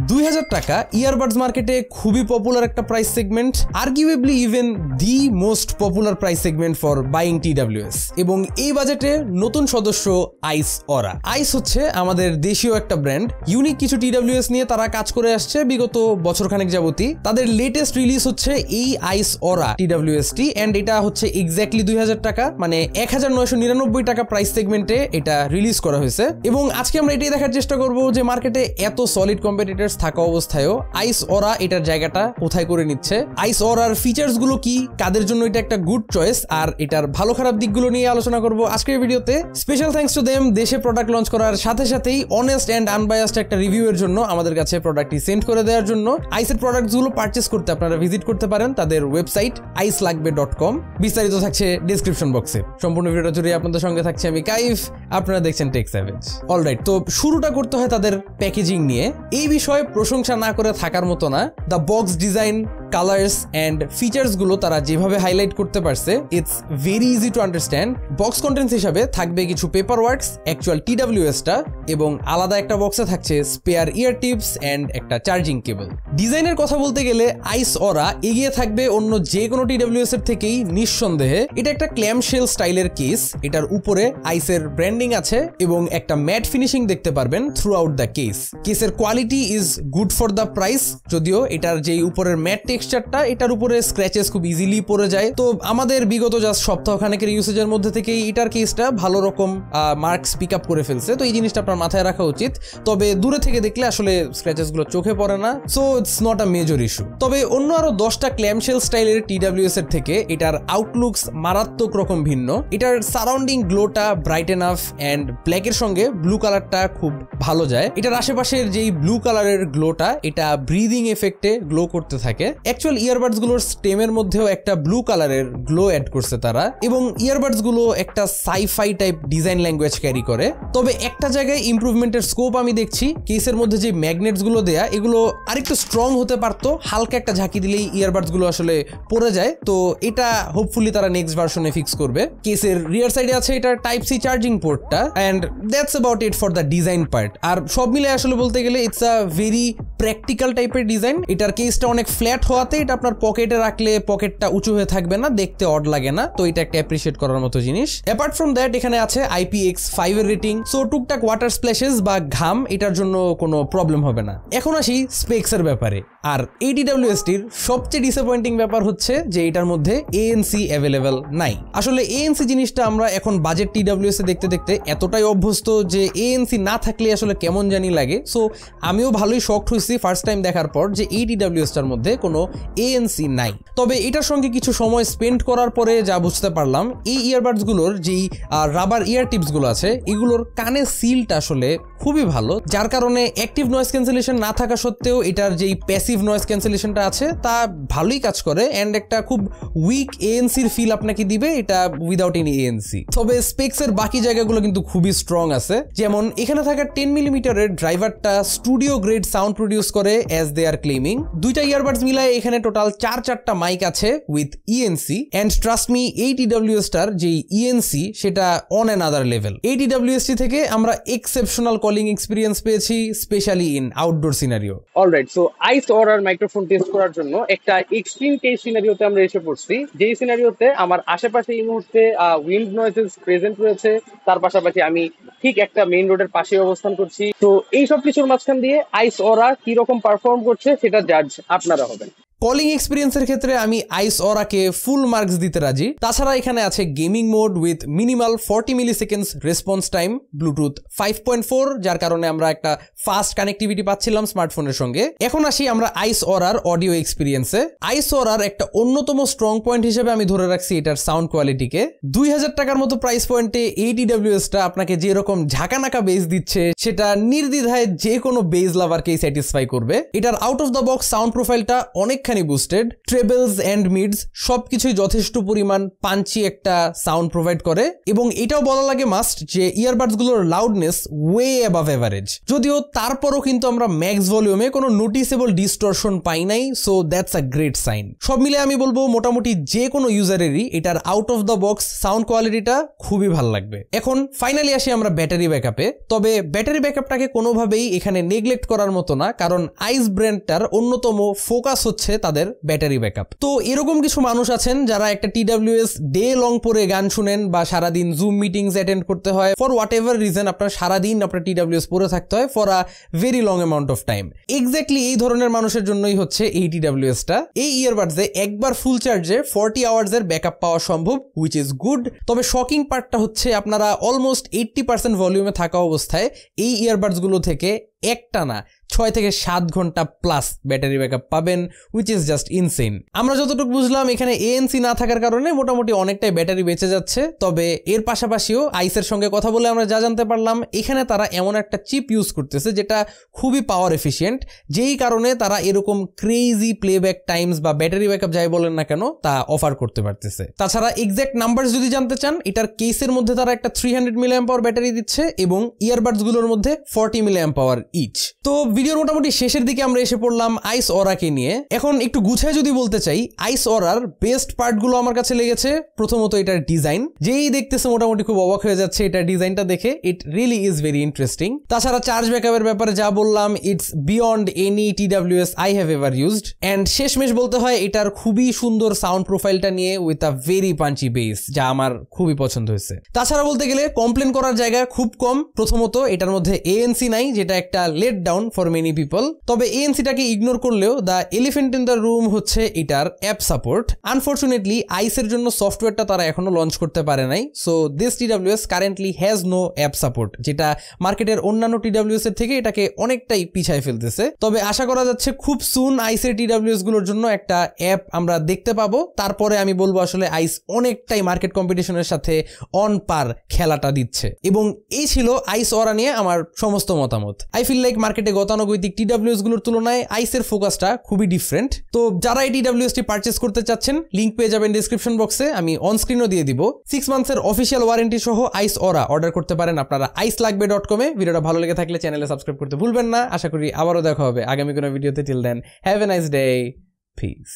2000 টাকা ইয়ারবাডস মার্কেটে খুবই পপুলার একটা price segment, arguably even the most popular price segment for buying TWS। এবং এই বাজেটে নতুন সদস্য আইস অরা। আইস হচ্ছে আমাদের দেশীয় একটা ব্র্যান্ড, ইউনিক কিছু TWS নিয়ে তারা কাজ করে আসছে বিগত বছরখানেক যাবতী। তাদের লেটেস্ট রিলিজ হচ্ছে এই আইস অরা TWS-টি, এন্ড এটা হচ্ছে এক্স্যাক্টলি 2000 টাকা, মানে 1999 টাকা প্রাইস সেগমেন্টে এটা রিলিজ করা হয়েছে। এবং আজকে আমরা এটাই দেখার চেষ্টা করব যে মার্কেটে এত সলিড কম্পিটিটরস থাকা অবস্থায়ও আইস অরা এটার জায়গাটা কোথায় করে নিচ্ছে, আইস অরার ফিচার্স গুলো কি, কাদের জন্য এটা একটা গুড চয়েস, আর এটার ভালো খারাপ দিকগুলো নিয়ে আলোচনা করব আজকের ভিডিওতে। স্পেশাল থ্যাঙ্কস টু দেম দেশে প্রোডাক্ট লঞ্চ করার সাথে সাথেই অনেস্ট এন্ড আনবায়াসড একটা রিভিউ এর জন্য, আমাদের কাছে প্রোডাক্টটি সেন্ড করে দেওয়ার জন্য। আইসের প্রোডাক্টসগুলো পারচেস করতে আপনারা ভিজিট করতে পারেন তাদের ওয়েবসাইট aislagbe.com, বিস্তারিত থাকছে ডেসক্রিপশন বক্সে। সম্পূর্ণ ভিডিওটা জুড়ে আপনাদের সঙ্গে থাকছে আমি কাইফ, আপনারা দেখছেন টেক স্যাভেজ। অলরাইট, তো শুরুটা করতে হয় তাদের প্যাকেজিং নিয়ে। এই বিষয়ে প্রশংসা না করে থাকার মতো না। The box design, colours and features গুলো তারা যেভাবে হাইলাইট করতে পারছে, it's very easy to understand. Box contents হিসাবে থাকবে কিছু পেপার ওয়ার্কস, অ্যাকচুয়াল TWS-টা, এবং আলাদা একটা বক্সে থাকছে স্পেয়ার ইয়ার টিপস এন্ড একটা চার্জিং কেবল। ডিজাইনের কথা বলতে গেলে আইস অরা এগিয়ে থাকবে অন্য যে কোনো TWS এর থেকেই নিঃসন্দেহে। এটা একটা ক্ল্যামশেল স্টাইলের কেস, এটার উপরে আইসের ব্র্যান্ডিং আছে এবং একটা ম্যাট ফিনিশিং দেখতে পারবেন থ্রু আউট দ্য কেস। কেসের quality is good for the price, যদিও এটার যেই উপরের ম্যাট টেক্সচারটা, এটার উপরে স্ক্র্যাচেস খুব ইজিলি পড়ে যায়। তো আমাদের বিগত জাস্ট সপ্তাহখানেকের ইউসেজের মধ্যে থেকেই এটার কেসটা ভালো রকম মার্কস পিক আপ করে ফেলছে, তো এই জিনিসটা আপনার মাথায় রাখা উচিত। তবে দূরে থেকে দেখলে আসলে স্ক্র্যাচেস গুলো চোখে পড়ে না, so it's not a major issue. তবে অন্য আরো 10টা ক্ল্যামশেল স্টাইলের TWS এর থেকে এটার আউটলুকস মারাত্মক রকম ভিন্ন। এটার সারাউন্ডিং গ্লোটা ব্রাইট এনাফ এন্ড ব্ল্যাকের সঙ্গে ব্লু কালারটা খুব ভালো যায়। এটার আশেপাশের যেই ব্লু কালারের গ্লোটা, এটা ব্রিদিং এফেক্টে গ্লো করতে থাকে। অ্যাকচুয়াল ইয়ারবাডস গুলোর স্টেমের মধ্যেও একটা ব্লু কালারের গ্লো অ্যাড করছে তারা, এবং ইয়ারবাডস গুলো একটা sci fi type design language carry করে। তবে একটা জায়গায় ইমপ্রুভমেন্টের স্কোপ আমি দেখছি, কেসের মধ্যে যে ম্যাগনেটস গুলো দেয়া, এগুলো আরেকটু স্ট্রং হতে পারতো। হালকা একটা ঝাঁকি দিলেই ইয়ারবাডস গুলো আসলে পড়ে যায়, তো এটা হোপফুলি তারা নেক্সট ভার্সনে ফিক্স করবে। কেসের রিয়ার সাইডে আছে এটার টাইপ সি চার্জিং পোর্টটা, and that's about it for the design part. আর সব মিলে আসলে বলতে গেলে ইটস আ ভেরি প্র্যাকটিক্যাল টাইপের ডিজাইন। এটার কেসটা অনেক ফ্ল্যাট হওয়াতে এটা আপনার পকেটে রাখলে পকেটটা উঁচু হয়ে থাকবে না, দেখতে অড লাগে না, তো এটা একটা অ্যাপ্রিশিয়েট করার মতো জিনিস। অ্যাপার্ট ফ্রম দ্যাট এখানে আছে IPX5 এর রেটিং, সো টুকটাক ওয়াটার স্প্ল্যাশেস বা ঘাম এটার জন্য কোনো প্রবলেম হবে না। এখন আসি স্পেক্স এর ব্যাপারে। আর এই TWS-টির সবচেয়ে ডিসঅ্যাপয়েন্টিং ব্যাপার হচ্ছে যে এটার মধ্যে ANC অ্যাভেলেবেল নাই। আসলে ANC জিনিসটা আমরা এখন বাজেট TWS এ দেখতে দেখতে এতটাই অভ্যস্ত যে ANC না থাকলে আসলে কেমন জানি লাগে। সো আমিও ভালোই শকড হয়েছি ফার্স্ট টাইম দেখার পর যে এই TWS-টার মধ্যে কোনো ANC নাই। তবে এটার সঙ্গে কিছু সময় স্পেন্ড করার পরে যা বুঝতে পারলাম, এই ইয়ারবাডস গুলোর যেই রাবার ইয়ার টিপস গুলো আছে, এগুলোর কানে সিলটা আসলে খুবই ভালো, যার কারণে অ্যাক্টিভ নয়েজ ক্যান্সেলেশন না থাকা সত্ত্বেও এটার যেই প্যাসিভ নয়েজ ক্যান্সেলেশনটা আছে তা ভালোই কাজ করে, এন্ড একটা খুব উইক ANC-র ফিল আপনাকে দিবে এটা উইদাউট এনি ANC। তবে স্পেক্সের বাকি জায়গাগুলো কিন্তু খুবই স্ট্রং আছে, যেমন এখানে থাকা 10 মিলিমিটারের ড্রাইভারটা স্টুডিও গ্রেড সাউন্ড প্রডিউস করে অ্যাজ দে আর ক্লেমিং। দুইটা ইয়ারবাডস মিলায় এখানে টোটাল 4টা মাইক আছে with ENC, and trust me এই TWS-টার যেই ENC সেটা অন অ্যানাদার লেভেল। এই TWS-টি থেকে আমরা এক্সেপশনাল কলিং এক্সপিরিয়েন্স পেয়েছি, specially in outdoor scenario. Alright, so ice aura microphone test করার জন্য একটা এক্সট্রিম কেস সিনারিওতে আমরা এসে পড়ছি, যেই সিনারিওতে আমার আশেপাশে এই মুহূর্তে উইন্ড নয়েজেস প্রেজেন্ট রয়েছে, তার পাশাপাশি আমি ঠিক একটা মেইন রোডের পাশে অবস্থান করছি। তো এই সব কিছুর মাঝখান দিয়ে আইস অরা কি রকম পারফর্ম করছে সেটা জাজ আপনারা হবেন। কলিং এক্সপিরিয়েন্সের ক্ষেত্রে আমি আইস অরাকে ফুল মার্কস দিতে রাজি। তাছাড়া এখানে আছে gaming mode with minimal 40 milliseconds response time, Bluetooth 5.4, যার কারণে আমরা একটা ফাস্ট কানেক্টিভিটি পাচ্ছিলাম স্মার্টফোনের সঙ্গে। এখন আসি আমরা আইস অরার অডিও এক্সপিরিয়েন্সে। আইস অরার একটা অন্যতম স্ট্রং পয়েন্ট হিসেবে আমি ধরে রাখছি এটার সাউন্ড কোয়ালিটিকে। 2000 টাকার মতো প্রাইস পয়েন্টে এই TWS-টা আপনাকে যেরকম ঝাঁকানাকা বেস দিচ্ছে, সেটা নির্দ্বিধায় যে কোনো বেস লাভারকেই স্যাটিসফাই করবে। এটার out of the box sound প্রোফাইলটা অনেক অনেকখানি বুস্টেড, ট্রেবলস অ্যান্ড মিডস সবকিছুই যথেষ্ট পরিমাণ পাঞ্চি একটা সাউন্ড প্রোভাইড করে, এবং এটাও বলা লাগে মাস্ট যে ইয়ারবাডস গুলোর লাউডনেস ওয়ে অ্যাবাভ এভারেজ। যদিও তারপরও কিন্তু আমরা ম্যাক্স ভলিউমে কোনো নোটিসেবল ডিস্টরশন পাই নাই, so that's a great sign. সব মিলে আমি বলবো মোটামুটি যে কোনো ইউজারেরই এটার out of the box sound কোয়ালিটিটা খুবই ভালো লাগবে। এখন ফাইনালি আসি আমরা ব্যাটারি ব্যাকআপে। তবে ব্যাটারি ব্যাকআপটাকে কোনোভাবেই এখানে নেগলেক্ট করার মতো না, কারণ আইস ব্র্যান্ডটার অন্যতম ফোকাস হচ্ছে তাদের ব্যাটারি ব্যাকআপ। তো এরকম কিছু মানুষ আছেন যারা একটা TWS ডে লং পরে গান শুনেন, বা সারাদিন জুম মিটিংস অ্যাটেন্ড করতে হয়, ফর হোয়াট এভার রিজন আপনার সারাদিন আপনার TWS পরে থাকতে হয় for a very long amount of time. Exactly এই ধরনের মানুষের জন্যই হচ্ছে এই TWSটা। এই ইয়ারবাডসে একবার ফুল চার্জে 40 আওয়ার্সের ব্যাকআপ পাওয়া সম্ভব, হুইচ ইজ গুড। তবে শকিং পার্টটা হচ্ছে আপনারা অলমোস্ট 80% ভলিউমে থাকা অবস্থায় এই ইয়ারবাডসগুলো থেকে একটানা 6 থেকে 7 ঘন্টা প্লাস ব্যাটারি ব্যাকআপ পাবেন, হুইচ ইজ জাস্ট ইনসেন। আমরা যতটুকু বুঝলাম এখানে ANC না থাকার কারণে মোটামুটি অনেকটাই ব্যাটারি বেঁচে যাচ্ছে। তবে এর পাশাপাশিও আইসের সঙ্গে কথা বলে আমরা যা জানতে পারলাম, এখানে তারা এমন একটা চিপ ইউজ করতেছে যেটা খুবই পাওয়ার এফিশিয়েন্ট, যেই কারণে তারা এরকম ক্রেজি প্লেব্যাক টাইমস বা ব্যাটারি ব্যাকআপ যাই বলেন না কেন তা অফার করতে পারতেছে। তাছাড়া এক্সাক্ট নাম্বারস যদি জানতে চান, এটার কেসের মধ্যে তারা একটা 300 mAh ব্যাটারি দিচ্ছে এবং ইয়ারবাডস গুলোর মধ্যে 40 mAh ইচ। তো ভিডিওর মোটামুটি শেষের দিকে আমরা এসে পড়লাম আইস অরাকে নিয়ে। এখন একটু গুছায় যদি বলতে চাই, আইস অরার বেস্ট পার্টগুলো আমার কাছে লেগেছে প্রথমত এটার ডিজাইন। যেই দেখতেছে মোটামুটি খুব অবাক হয়ে যাচ্ছে এটার ডিজাইনটা দেখে, it really is very interesting. তাছাড়া চার্জ ব্যাকআপের ব্যাপারে যা বললাম, it's beyond any TWS I have ever used. And শেষমেশ বলতে হয় এটার খুবই সুন্দর সাউন্ড প্রোফাইলটা নিয়ে with a very Panji base, যা আমার খুবই পছন্দ হয়েছে। তাছাড়া বলতে গেলে কমপ্লেন করার জায়গা খুব কম। প্রথমত এটার মধ্যে ANC নাই, যেটা একটা let down for many people. তবে ANC-টাকে ইগনোর করলেও the elephant in the room হচ্ছে এটার অ্যাপ সাপোর্ট। আনফরচুনেটলি আইসের জন্য সফটওয়্যারটা তারা এখনো লঞ্চ করতে পারে নাই, so this TWS currently has no app support, যেটা মার্কেটের অন্যান্য TWS এর থেকে এটাকে অনেকটাই পিছায় ফেলতেছে। তবে আশা করা যাচ্ছে খুব সুন আইসের TWS গুলোর জন্য একটা অ্যাপ আমরা দেখতে পাবো। তারপরে আমি বলবো আসলে আইস অনেকটাই মার্কেট কম্পিটিশনের সাথে অন পার খেলাটা দিচ্ছে। এবং এই ছিল আইস অরা নিয়ে আমার সমস্ত মতামত। আই ফিল লাইক মার্কেটে গতানুগতিক TWS গুলোর তুলনায় আইসের ফোকাসটা খুবই ডিফারেন্ট। তো যারা এই TWSটি পারচেস করতে চাচ্ছেন, লিঙ্ক পেয়ে যাবেন ডিসক্রিপশন বক্সে, আমি অন স্ক্রিনও দিয়ে দিব। 6 মান্থসের অফিসিয়াল ওয়ারেন্টি সহ আইস অরা অর্ডার করতে পারেন আপনারা icelagbe.com-এ। ভিডিওটা ভালো লেগে থাকলে চ্যানেলে সাবস্ক্রাইব করতে ভুলবেন না। আশা করি আবারও দেখা হবে আগামী কোনো ভিডিওতে। Till then have a nice day, piece.